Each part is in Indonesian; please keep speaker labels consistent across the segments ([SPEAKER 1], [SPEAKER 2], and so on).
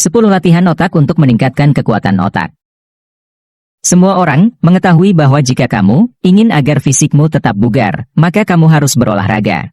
[SPEAKER 1] 10 latihan otak untuk meningkatkan kekuatan otak. Semua orang mengetahui bahwa jika kamu ingin agar fisikmu tetap bugar, maka kamu harus berolahraga.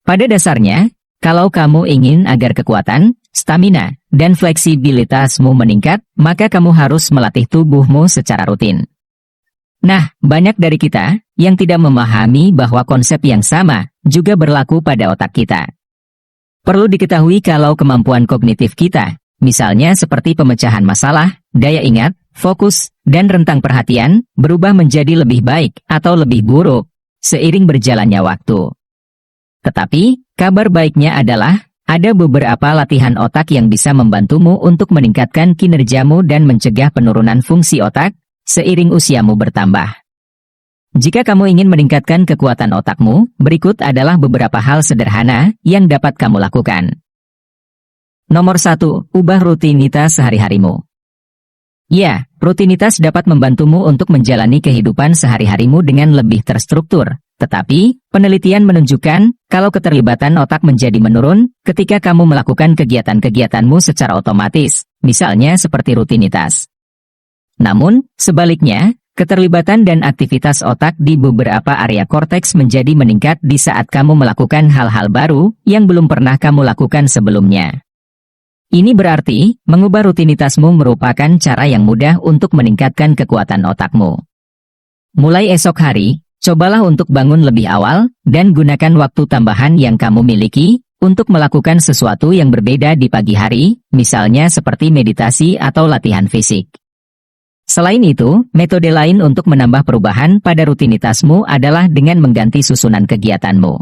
[SPEAKER 1] Pada dasarnya, kalau kamu ingin agar kekuatan, stamina, dan fleksibilitasmu meningkat, maka kamu harus melatih tubuhmu secara rutin. Nah, banyak dari kita yang tidak memahami bahwa konsep yang sama juga berlaku pada otak kita. Perlu diketahui kalau kemampuan kognitif kita, misalnya seperti pemecahan masalah, daya ingat, fokus, dan rentang perhatian, berubah menjadi lebih baik atau lebih buruk seiring berjalannya waktu. Tetapi, kabar baiknya adalah ada beberapa latihan otak yang bisa membantumu untuk meningkatkan kinerjamu dan mencegah penurunan fungsi otak seiring usiamu bertambah. Jika kamu ingin meningkatkan kekuatan otakmu, berikut adalah beberapa hal sederhana yang dapat kamu lakukan. Nomor 1, ubah rutinitas sehari-harimu. Ya, rutinitas dapat membantumu untuk menjalani kehidupan sehari-harimu dengan lebih terstruktur. Tetapi, penelitian menunjukkan kalau keterlibatan otak menjadi menurun ketika kamu melakukan kegiatan-kegiatanmu secara otomatis, misalnya seperti rutinitas. Namun, sebaliknya, keterlibatan dan aktivitas otak di beberapa area korteks menjadi meningkat di saat kamu melakukan hal-hal baru yang belum pernah kamu lakukan sebelumnya. Ini berarti, mengubah rutinitasmu merupakan cara yang mudah untuk meningkatkan kekuatan otakmu. Mulai esok hari, cobalah untuk bangun lebih awal, dan gunakan waktu tambahan yang kamu miliki untuk melakukan sesuatu yang berbeda di pagi hari, misalnya seperti meditasi atau latihan fisik. Selain itu, metode lain untuk menambah perubahan pada rutinitasmu adalah dengan mengganti susunan kegiatanmu.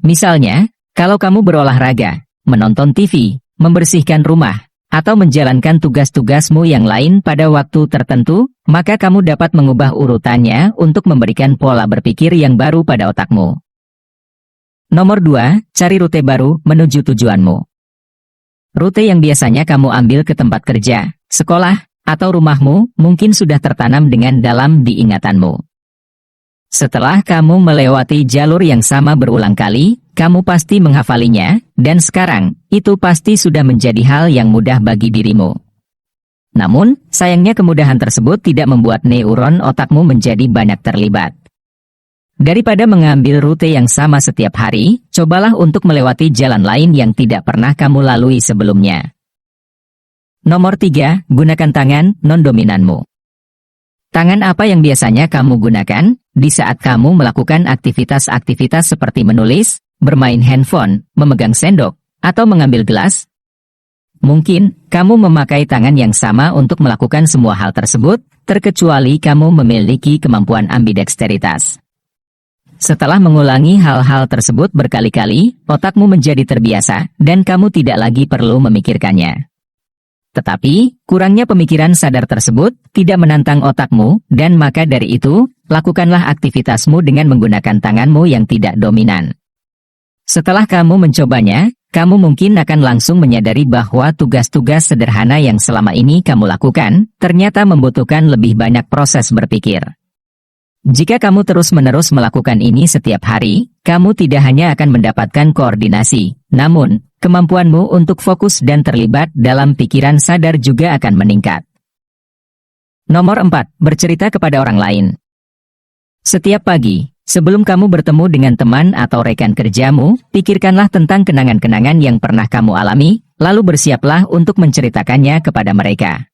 [SPEAKER 1] Misalnya, kalau kamu berolahraga, menonton TV, membersihkan rumah, atau menjalankan tugas-tugasmu yang lain pada waktu tertentu, maka kamu dapat mengubah urutannya untuk memberikan pola berpikir yang baru pada otakmu. Nomor 2, cari rute baru menuju tujuanmu. Rute yang biasanya kamu ambil ke tempat kerja, sekolah, atau rumahmu mungkin sudah tertanam dengan dalam di ingatanmu. Setelah kamu melewati jalur yang sama berulang kali, kamu pasti menghafalinya, dan sekarang, itu pasti sudah menjadi hal yang mudah bagi dirimu. Namun, sayangnya kemudahan tersebut tidak membuat neuron otakmu menjadi banyak terlibat. Daripada mengambil rute yang sama setiap hari, cobalah untuk melewati jalan lain yang tidak pernah kamu lalui sebelumnya. Nomor 3, gunakan tangan non-dominanmu. Tangan apa yang biasanya kamu gunakan di saat kamu melakukan aktivitas-aktivitas seperti menulis, bermain handphone, memegang sendok, atau mengambil gelas? Mungkin, kamu memakai tangan yang sama untuk melakukan semua hal tersebut, terkecuali kamu memiliki kemampuan ambidexteritas. Setelah mengulangi hal-hal tersebut berkali-kali, otakmu menjadi terbiasa, dan kamu tidak lagi perlu memikirkannya. Tetapi, kurangnya pemikiran sadar tersebut tidak menantang otakmu, dan maka dari itu, lakukanlah aktivitasmu dengan menggunakan tanganmu yang tidak dominan. Setelah kamu mencobanya, kamu mungkin akan langsung menyadari bahwa tugas-tugas sederhana yang selama ini kamu lakukan, ternyata membutuhkan lebih banyak proses berpikir. Jika kamu terus-menerus melakukan ini setiap hari, kamu tidak hanya akan mendapatkan koordinasi, namun, kemampuanmu untuk fokus dan terlibat dalam pikiran sadar juga akan meningkat. Nomor 4, bercerita kepada orang lain. Setiap pagi, sebelum kamu bertemu dengan teman atau rekan kerjamu, pikirkanlah tentang kenangan-kenangan yang pernah kamu alami, lalu bersiaplah untuk menceritakannya kepada mereka.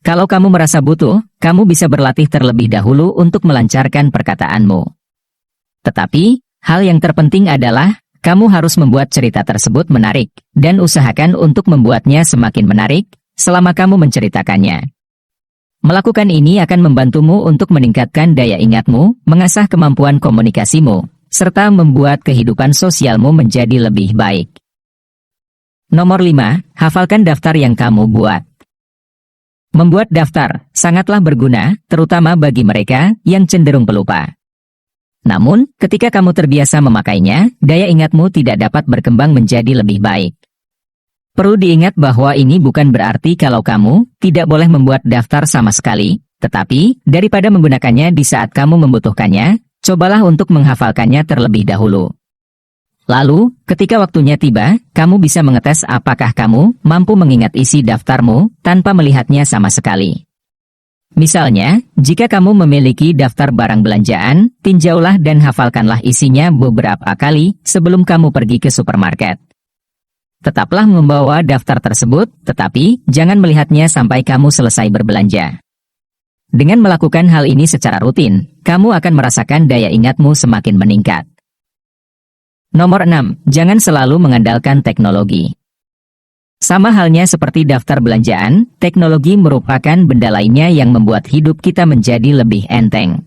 [SPEAKER 1] Kalau kamu merasa butuh, kamu bisa berlatih terlebih dahulu untuk melancarkan perkataanmu. Tetapi, hal yang terpenting adalah, kamu harus membuat cerita tersebut menarik, dan usahakan untuk membuatnya semakin menarik, selama kamu menceritakannya. Melakukan ini akan membantumu untuk meningkatkan daya ingatmu, mengasah kemampuan komunikasimu, serta membuat kehidupan sosialmu menjadi lebih baik. Nomor 5, hafalkan daftar yang kamu buat. Membuat daftar sangatlah berguna, terutama bagi mereka yang cenderung pelupa. Namun, ketika kamu terbiasa memakainya, daya ingatmu tidak dapat berkembang menjadi lebih baik. Perlu diingat bahwa ini bukan berarti kalau kamu tidak boleh membuat daftar sama sekali, tetapi daripada menggunakannya di saat kamu membutuhkannya, cobalah untuk menghafalkannya terlebih dahulu. Lalu, ketika waktunya tiba, kamu bisa mengetes apakah kamu mampu mengingat isi daftarmu tanpa melihatnya sama sekali. Misalnya, jika kamu memiliki daftar barang belanjaan, tinjaulah dan hafalkanlah isinya beberapa kali sebelum kamu pergi ke supermarket. Tetaplah membawa daftar tersebut, tetapi jangan melihatnya sampai kamu selesai berbelanja. Dengan melakukan hal ini secara rutin, kamu akan merasakan daya ingatmu semakin meningkat. Nomor 6. Jangan selalu mengandalkan teknologi. Sama halnya seperti daftar belanjaan, teknologi merupakan benda lainnya yang membuat hidup kita menjadi lebih enteng.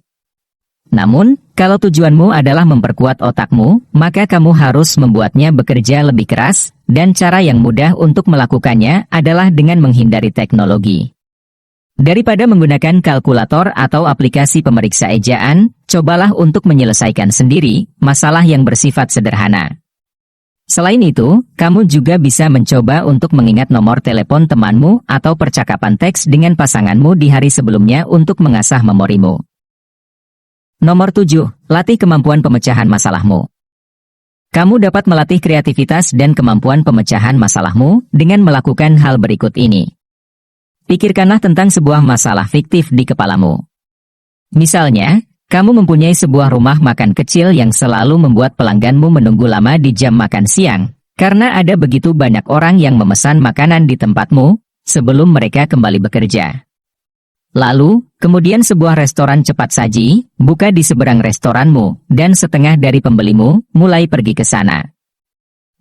[SPEAKER 1] Namun, kalau tujuanmu adalah memperkuat otakmu, maka kamu harus membuatnya bekerja lebih keras, dan cara yang mudah untuk melakukannya adalah dengan menghindari teknologi. Daripada menggunakan kalkulator atau aplikasi pemeriksa ejaan, cobalah untuk menyelesaikan sendiri masalah yang bersifat sederhana. Selain itu, kamu juga bisa mencoba untuk mengingat nomor telepon temanmu atau percakapan teks dengan pasanganmu di hari sebelumnya untuk mengasah memorimu. Nomor 7. Latih kemampuan pemecahan masalahmu. Kamu dapat melatih kreativitas dan kemampuan pemecahan masalahmu dengan melakukan hal berikut ini. Pikirkanlah tentang sebuah masalah fiktif di kepalamu. Misalnya, kamu mempunyai sebuah rumah makan kecil yang selalu membuat pelangganmu menunggu lama di jam makan siang, karena ada begitu banyak orang yang memesan makanan di tempatmu sebelum mereka kembali bekerja. Lalu, kemudian sebuah restoran cepat saji buka di seberang restoranmu, dan setengah dari pembelimu mulai pergi ke sana.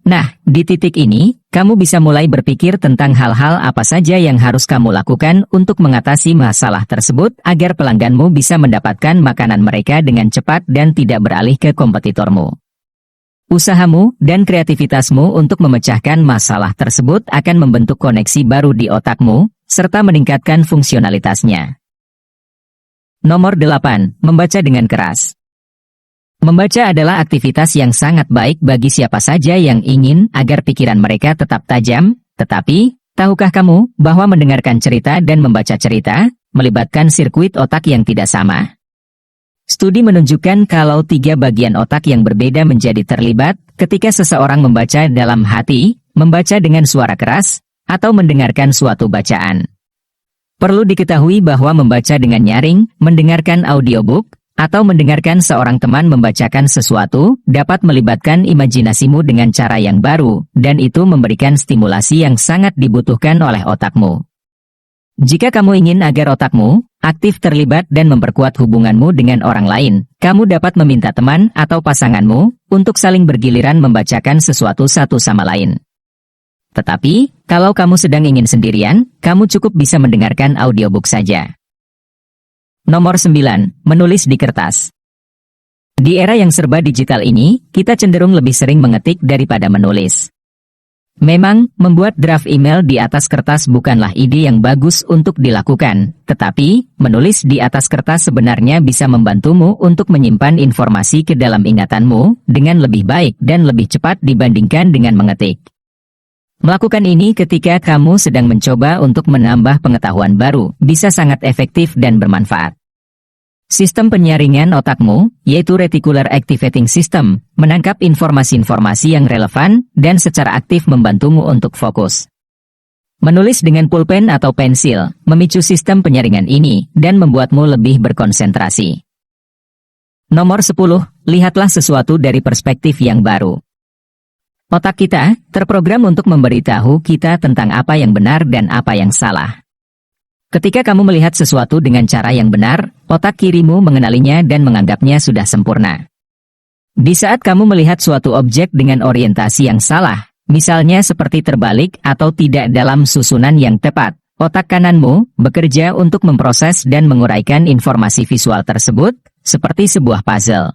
[SPEAKER 1] Nah, di titik ini, kamu bisa mulai berpikir tentang hal-hal apa saja yang harus kamu lakukan untuk mengatasi masalah tersebut agar pelangganmu bisa mendapatkan makanan mereka dengan cepat dan tidak beralih ke kompetitormu. Usahamu dan kreativitasmu untuk memecahkan masalah tersebut akan membentuk koneksi baru di otakmu, serta meningkatkan fungsionalitasnya. Nomor 8. Membaca dengan keras. Membaca adalah aktivitas yang sangat baik bagi siapa saja yang ingin agar pikiran mereka tetap tajam, tetapi, tahukah kamu bahwa mendengarkan cerita dan membaca cerita melibatkan sirkuit otak yang tidak sama? Studi menunjukkan kalau 3 bagian otak yang berbeda menjadi terlibat ketika seseorang membaca dalam hati, membaca dengan suara keras, atau mendengarkan suatu bacaan. Perlu diketahui bahwa membaca dengan nyaring, mendengarkan audiobook, atau mendengarkan seorang teman membacakan sesuatu dapat melibatkan imajinasimu dengan cara yang baru, dan itu memberikan stimulasi yang sangat dibutuhkan oleh otakmu. Jika kamu ingin agar otakmu aktif terlibat dan memperkuat hubunganmu dengan orang lain, kamu dapat meminta teman atau pasanganmu untuk saling bergiliran membacakan sesuatu satu sama lain. Tetapi, kalau kamu sedang ingin sendirian, kamu cukup bisa mendengarkan audiobook saja. Nomor 9. Menulis di kertas. Di era yang serba digital ini, kita cenderung lebih sering mengetik daripada menulis. Memang, membuat draft email di atas kertas bukanlah ide yang bagus untuk dilakukan, tetapi, menulis di atas kertas sebenarnya bisa membantumu untuk menyimpan informasi ke dalam ingatanmu dengan lebih baik dan lebih cepat dibandingkan dengan mengetik. Melakukan ini ketika kamu sedang mencoba untuk menambah pengetahuan baru, bisa sangat efektif dan bermanfaat. Sistem penyaringan otakmu, yaitu Reticular Activating System, menangkap informasi-informasi yang relevan dan secara aktif membantumu untuk fokus. Menulis dengan pulpen atau pensil, memicu sistem penyaringan ini dan membuatmu lebih berkonsentrasi. Nomor 10. Lihatlah sesuatu dari perspektif yang baru. Otak kita terprogram untuk memberitahu kita tentang apa yang benar dan apa yang salah. Ketika kamu melihat sesuatu dengan cara yang benar, otak kirimu mengenalinya dan menganggapnya sudah sempurna. Di saat kamu melihat suatu objek dengan orientasi yang salah, misalnya seperti terbalik atau tidak dalam susunan yang tepat, otak kananmu bekerja untuk memproses dan menguraikan informasi visual tersebut, seperti sebuah puzzle.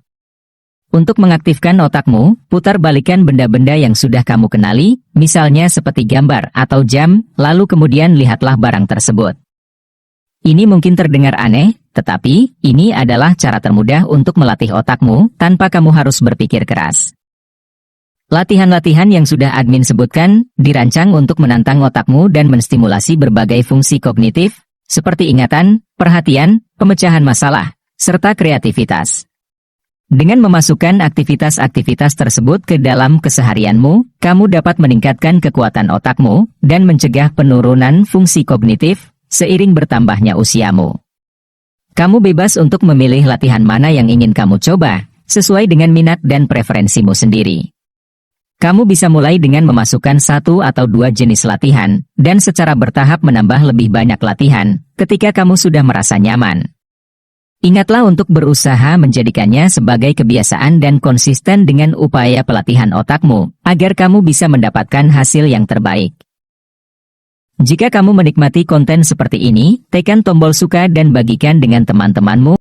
[SPEAKER 1] Untuk mengaktifkan otakmu, putar balikan benda-benda yang sudah kamu kenali, misalnya seperti gambar atau jam, lalu kemudian lihatlah barang tersebut. Ini mungkin terdengar aneh, tetapi ini adalah cara termudah untuk melatih otakmu tanpa kamu harus berpikir keras. Latihan-latihan yang sudah admin sebutkan dirancang untuk menantang otakmu dan menstimulasi berbagai fungsi kognitif, seperti ingatan, perhatian, pemecahan masalah, serta kreativitas. Dengan memasukkan aktivitas-aktivitas tersebut ke dalam keseharianmu, kamu dapat meningkatkan kekuatan otakmu dan mencegah penurunan fungsi kognitif seiring bertambahnya usiamu. Kamu bebas untuk memilih latihan mana yang ingin kamu coba, sesuai dengan minat dan preferensimu sendiri. Kamu bisa mulai dengan memasukkan 1 atau 2 jenis latihan, dan secara bertahap menambah lebih banyak latihan ketika kamu sudah merasa nyaman. Ingatlah untuk berusaha menjadikannya sebagai kebiasaan dan konsisten dengan upaya pelatihan otakmu, agar kamu bisa mendapatkan hasil yang terbaik. Jika kamu menikmati konten seperti ini, tekan tombol suka dan bagikan dengan teman-temanmu